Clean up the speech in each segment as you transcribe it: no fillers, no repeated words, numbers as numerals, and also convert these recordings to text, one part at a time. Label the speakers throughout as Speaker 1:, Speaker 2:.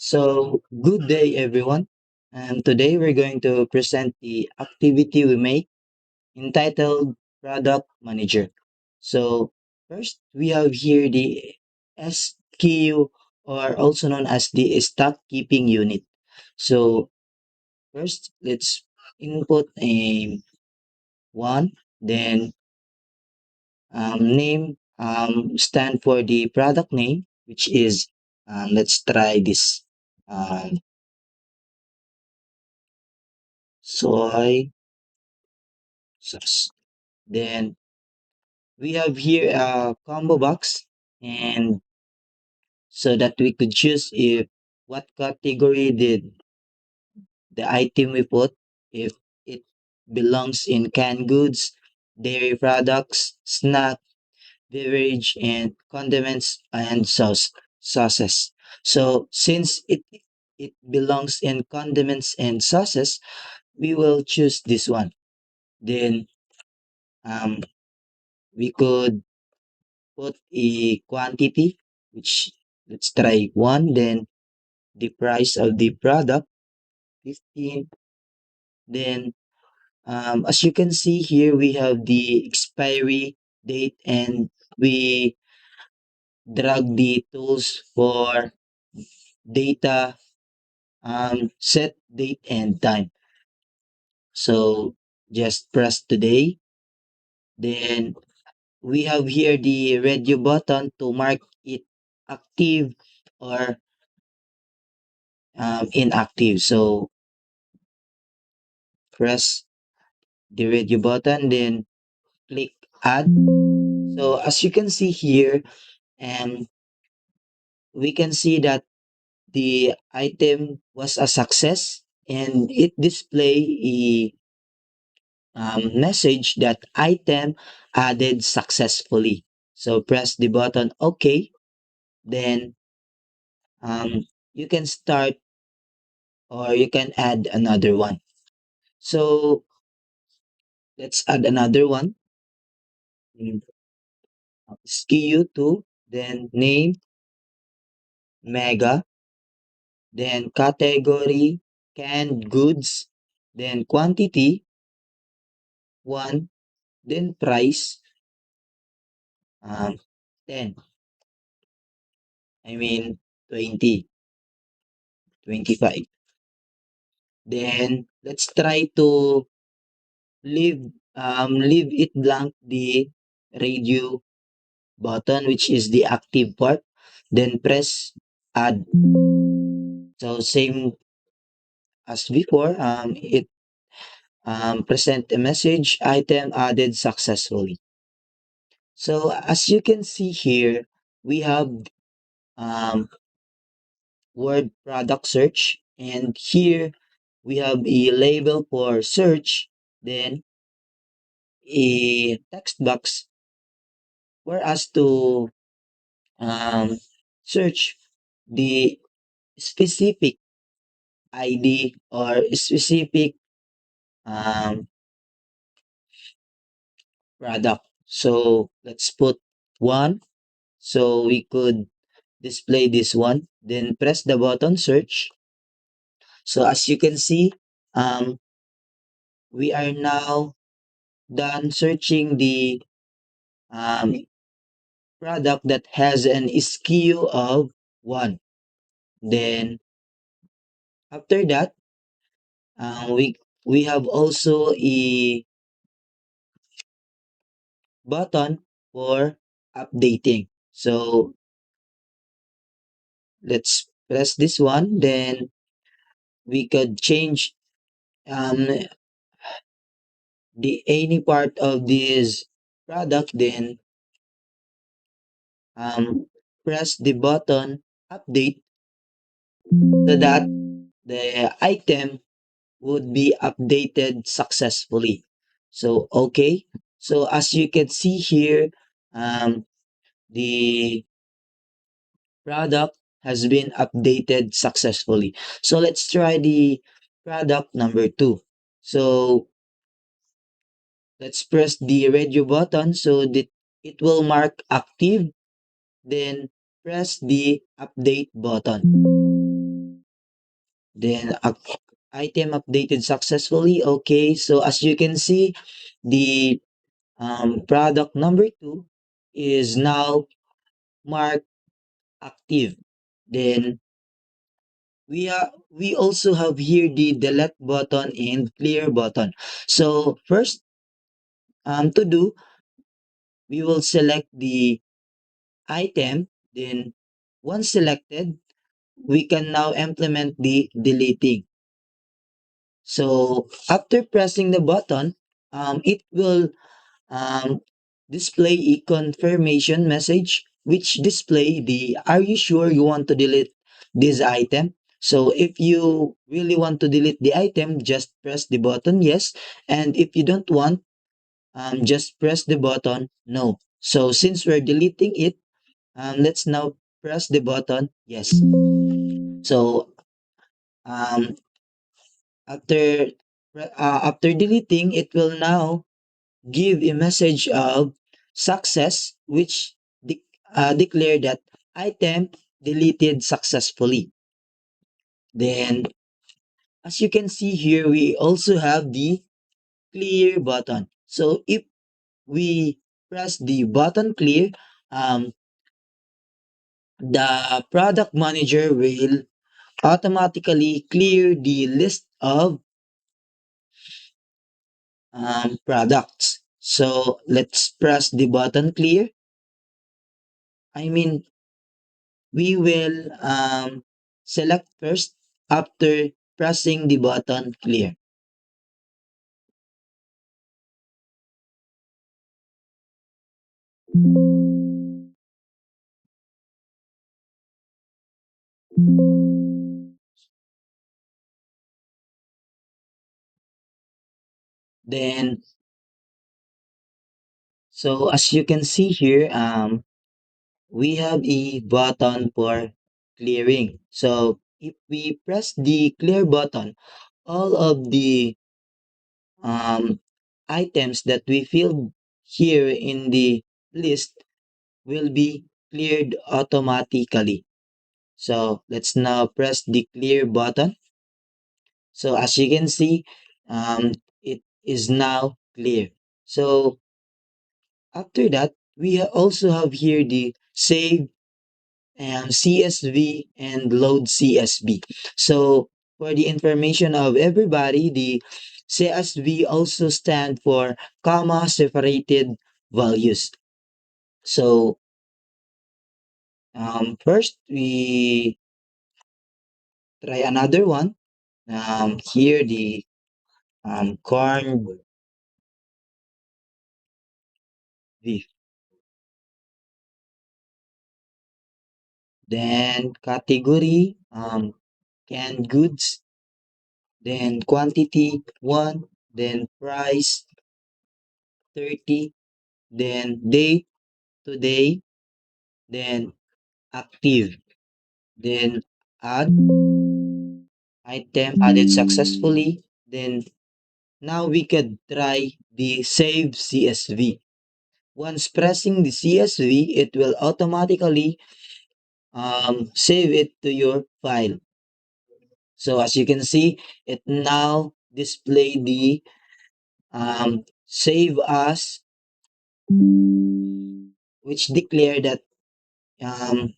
Speaker 1: So, good day everyone. And today we're going to present the activity we make entitled Product Manager. So, first we have here the SKU or also known as the stock keeping unit. So, first let's input a one, then name stand for the product name, which is let's try this um, soy sauce. Then we have here a combo box, and so that we could choose if what category did the item we put, if it belongs in canned goods, dairy products, snack, beverage, and condiments and sauces. So since it belongs in condiments and sauces, we will choose this one. Then um, we could put a quantity, which let's try one, then the price of the product, 15. Then, as you can see here, we have the expiry date and we drag the tools for data, set date and time. So just press today. Then we have here the radio button to mark it active or inactive. So press the radio button, then click add. So as you can see here, um, we can see that the item was a success and it display a message that item added successfully. So press the button OK, then you can start or you can add another one. So let's add another one. SKU 2, then name, mega, then category, canned goods, then quantity, 1, then price, um, 10. I mean 20, 25. Then let's try to leave it blank the radio button, which is the active part. Then press add. So same as before, it present a message item added successfully. So as you can see here, we have um, word product search, and here we have a label for search, then a text box for us to um, search the specific ID or specific um, product. So let's put one so we could display this one. Then press the button search. So as you can see, um, we are now done searching the um, product that has an SKU of 1. Then after that, we have also a button for updating. So let's press this one. Then we could change um, the any part of this product. Then um, press the button update so that the item would be updated successfully. So okay. So as you can see here, um, the product has been updated successfully. So let's try the product number 2. So let's press the radio button so that it will mark active. Then press the update button. then item updated successfully. Okay, so as you can see, the product number 2 is now marked active. Then we also have here the delete button and clear button. So first, to do, we will select the item. Then once selected, we can now implement the deleting. So after pressing the button, it will um, display a confirmation message which display the are you sure you want to delete this item. So if you really want to delete the item, just press the button yes, and if you don't want, just press the button no. So since we're deleting it, let's now press the button yes. So um, after after deleting, it will now give a message of success which declare that item deleted successfully. Then as you can see here, we also have the clear button. So if we press the button clear, um, the product manager will automatically clear the list of products. So let's press the button clear. I mean, we will select first after pressing the button clear. Then, so as you can see here, we have a button for clearing. So if we press the clear button, all of the um, items that we filled here in the list will be cleared automatically. So let's now press the clear button. So as you can see, it is now clear. So after that, we also have here the save CSV and load CSV. So for the information of everybody, the CSV also stand for comma separated values. So first we try another one. Here the corn beef. Then category, canned goods, then quantity 1, then price 30, then date today, then active, then add item added successfully. Then now we could try the save CSV. Once pressing the CSV, it will automatically save it to your file. So as you can see, it now display the save as, which declare that um,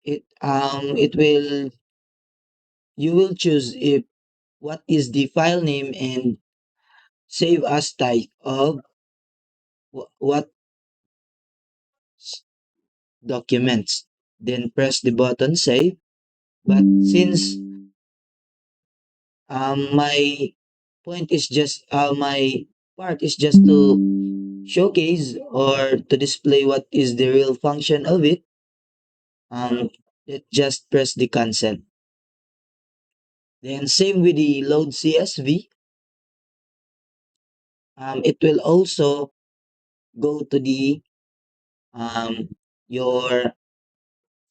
Speaker 1: it will you will choose if what is the file name and save as type of what documents. Then press the button save. But since my point is just my part is just to showcase or to display what is the real function of it, let's just press the cancel. Then same with the load CSV, it will also go to the your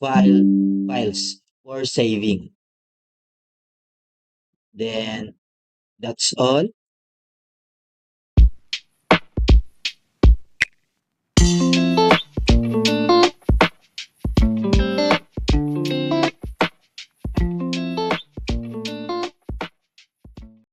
Speaker 1: files for saving. Then that's all.